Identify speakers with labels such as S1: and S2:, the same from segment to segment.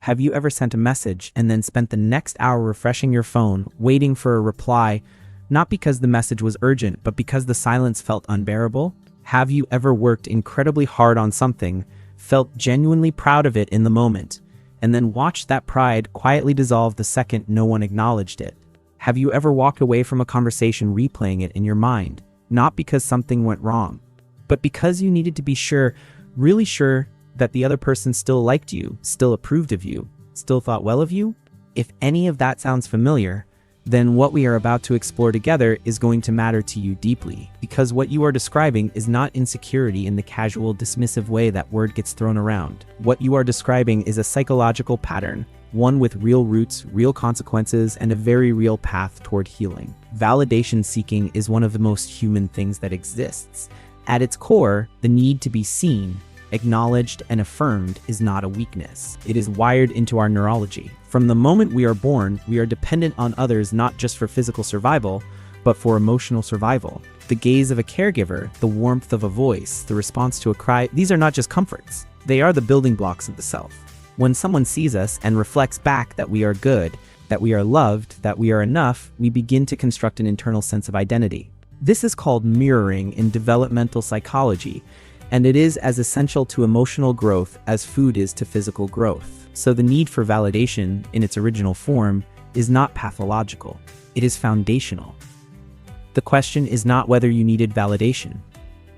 S1: Have you ever sent a message and then spent the next hour refreshing your phone, waiting for a reply, not because the message was urgent, but because the silence felt unbearable? Have you ever worked incredibly hard on something, felt genuinely proud of it in the moment, and then watched that pride quietly dissolve the second no one acknowledged it? Have you ever walked away from a conversation replaying it in your mind, not because something went wrong, but because you needed to be sure, really sure, that the other person still liked you, still approved of you, still thought well of you? If any of that sounds familiar, then what we are about to explore together is going to matter to you deeply, because what you are describing is not insecurity in the casual, dismissive way that word gets thrown around. What you are describing is a psychological pattern, one with real roots, real consequences, and a very real path toward healing. Validation seeking is one of the most human things that exists. At its core, the need to be seen, acknowledged, and affirmed is not a weakness. It is wired into our neurology. From the moment we are born, we are dependent on others not just for physical survival, but for emotional survival. The gaze of a caregiver, the warmth of a voice, the response to a cry, these are not just comforts. They are the building blocks of the self. When someone sees us and reflects back that we are good, that we are loved, that we are enough, we begin to construct an internal sense of identity. This is called mirroring in developmental psychology, and it is as essential to emotional growth as food is to physical growth. So the need for validation in its original form is not pathological, it is foundational. The question is not whether you needed validation.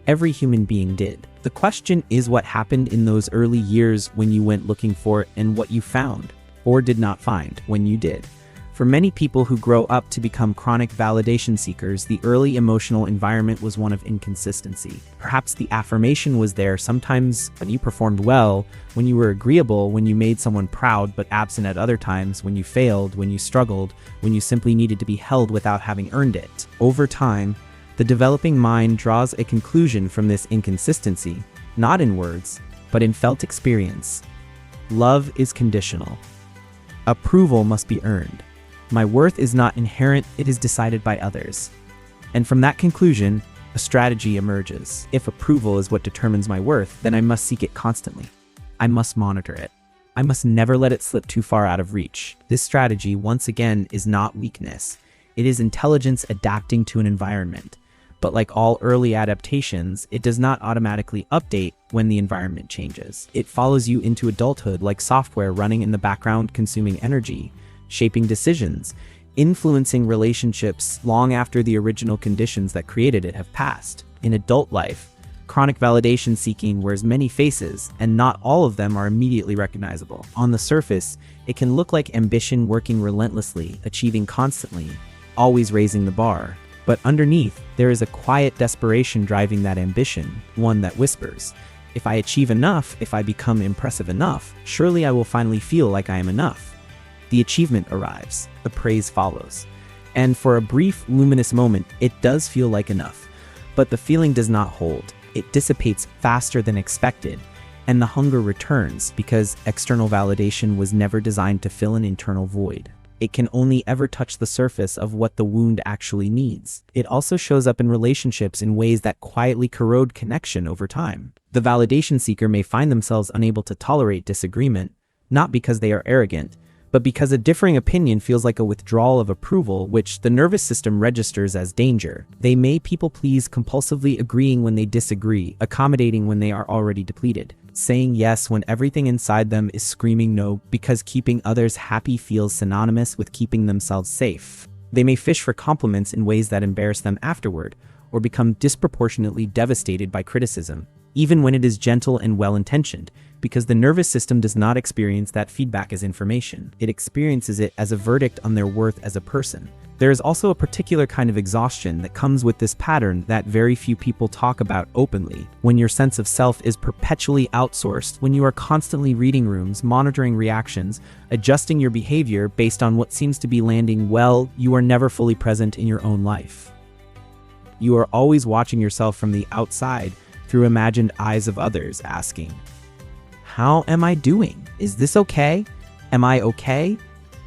S1: Every human being did. The question is what happened in those early years when you went looking for it and what you found, or did not find, when you did. For many people who grow up to become chronic validation seekers, the early emotional environment was one of inconsistency. Perhaps the affirmation was there sometimes when you performed well, when you were agreeable, when you made someone proud, but absent at other times, when you failed, when you struggled, when you simply needed to be held without having earned it. Over time, the developing mind draws a conclusion from this inconsistency, not in words, but in felt experience. Love is conditional. Approval must be earned. My worth is not inherent, it is decided by others. And from that conclusion, a strategy emerges. If approval is what determines my worth, then I must seek it constantly. I must monitor it. I must never let it slip too far out of reach. This strategy, once again, is not weakness. It is intelligence adapting to an environment. But like all early adaptations, it does not automatically update when the environment changes. It follows you into adulthood like software running in the background, consuming energy, shaping decisions, influencing relationships long after the original conditions that created it have passed. In adult life, chronic validation seeking wears many faces, and not all of them are immediately recognizable. On the surface, it can look like ambition working relentlessly, achieving constantly, always raising the bar. But underneath, there is a quiet desperation driving that ambition, one that whispers, if I achieve enough, if I become impressive enough, surely I will finally feel like I am enough. The achievement arrives, the praise follows. And for a brief, luminous moment, it does feel like enough. But the feeling does not hold. It dissipates faster than expected, and the hunger returns because external validation was never designed to fill an internal void. It can only ever touch the surface of what the wound actually needs. It also shows up in relationships in ways that quietly corrode connection over time. The validation seeker may find themselves unable to tolerate disagreement, not because they are arrogant, but because a differing opinion feels like a withdrawal of approval, which the nervous system registers as danger. They may people please, compulsively agreeing when they disagree, accommodating when they are already depleted, saying yes when everything inside them is screaming no, because keeping others happy feels synonymous with keeping themselves safe. They may fish for compliments in ways that embarrass them afterward, or become disproportionately devastated by criticism, even when it is gentle and well-intentioned, because the nervous system does not experience that feedback as information. It experiences it as a verdict on their worth as a person. There is also a particular kind of exhaustion that comes with this pattern that very few people talk about openly. When your sense of self is perpetually outsourced, when you are constantly reading rooms, monitoring reactions, adjusting your behavior based on what seems to be landing well, you are never fully present in your own life. You are always watching yourself from the outside through imagined eyes of others, asking, how am I doing? Is this okay? Am I okay?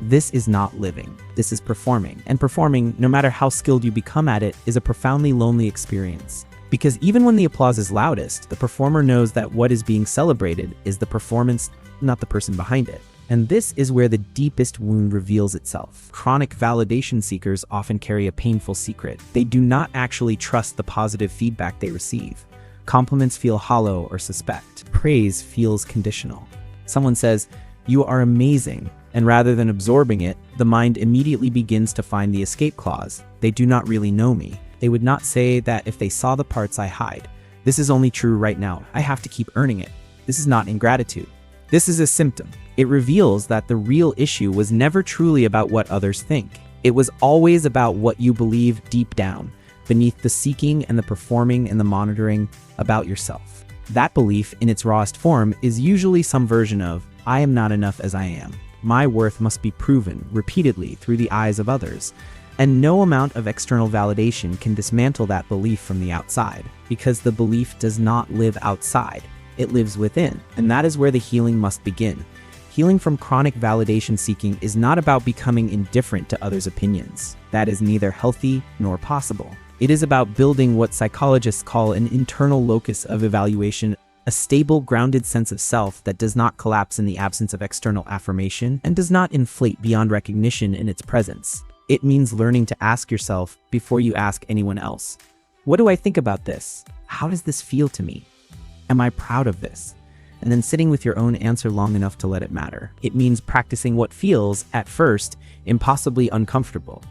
S1: This is not living. This is performing. And performing, no matter how skilled you become at it, is a profoundly lonely experience. Because even when the applause is loudest, the performer knows that what is being celebrated is the performance, not the person behind it. And this is where the deepest wound reveals itself. Chronic validation seekers often carry a painful secret. They do not actually trust the positive feedback they receive. Compliments feel hollow or suspect. Praise feels conditional. Someone says, "You are amazing," and rather than absorbing it, the mind immediately begins to find the escape clause. They do not really know me. They would not say that if they saw the parts I hide. This is only true right now. I have to keep earning it. This is not ingratitude. This is a symptom. It reveals that the real issue was never truly about what others think. It was always about what you believe deep down, beneath the seeking and the performing and the monitoring about yourself. That belief, in its rawest form, is usually some version of, "I am not enough as I am. My worth must be proven repeatedly through the eyes of others." And no amount of external validation can dismantle that belief from the outside, because the belief does not live outside. It lives within, and that is where the healing must begin. Healing from chronic validation seeking is not about becoming indifferent to others' opinions. That is neither healthy nor possible. It is about building what psychologists call an internal locus of evaluation, a stable, grounded sense of self that does not collapse in the absence of external affirmation and does not inflate beyond recognition in its presence. It means learning to ask yourself before you ask anyone else, "What do I think about this? How does this feel to me? Am I proud of this?" And then sitting with your own answer long enough to let it matter. It means practicing what feels, at first, impossibly uncomfortable.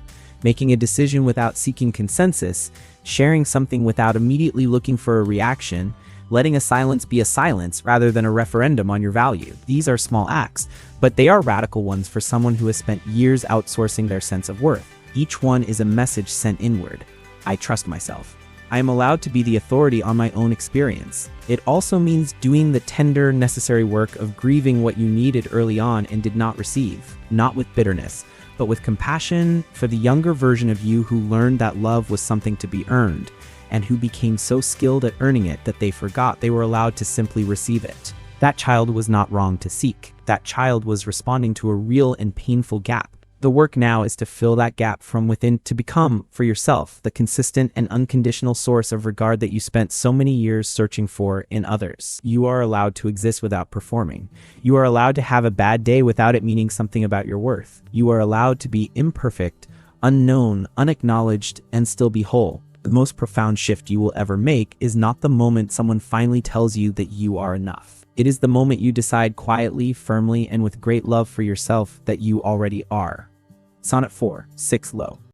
S1: Making a decision without seeking consensus, sharing something without immediately looking for a reaction, letting a silence be a silence rather than a referendum on your value. These are small acts, but they are radical ones for someone who has spent years outsourcing their sense of worth. Each one is a message sent inward. I trust myself. I am allowed to be the authority on my own experience. It also means doing the tender, necessary work of grieving what you needed early on and did not receive, not with bitterness, but with compassion for the younger version of you who learned that love was something to be earned, and who became so skilled at earning it that they forgot they were allowed to simply receive it. That child was not wrong to seek. That child was responding to a real and painful gap. The work now is to fill that gap from within, to become, for yourself, the consistent and unconditional source of regard that you spent so many years searching for in others. You are allowed to exist without performing. You are allowed to have a bad day without it meaning something about your worth. You are allowed to be imperfect, unknown, unacknowledged, and still be whole. The most profound shift you will ever make is not the moment someone finally tells you that you are enough. It is the moment you decide quietly, firmly, and with great love for yourself that you already are. Sonnet 4, 6 Low.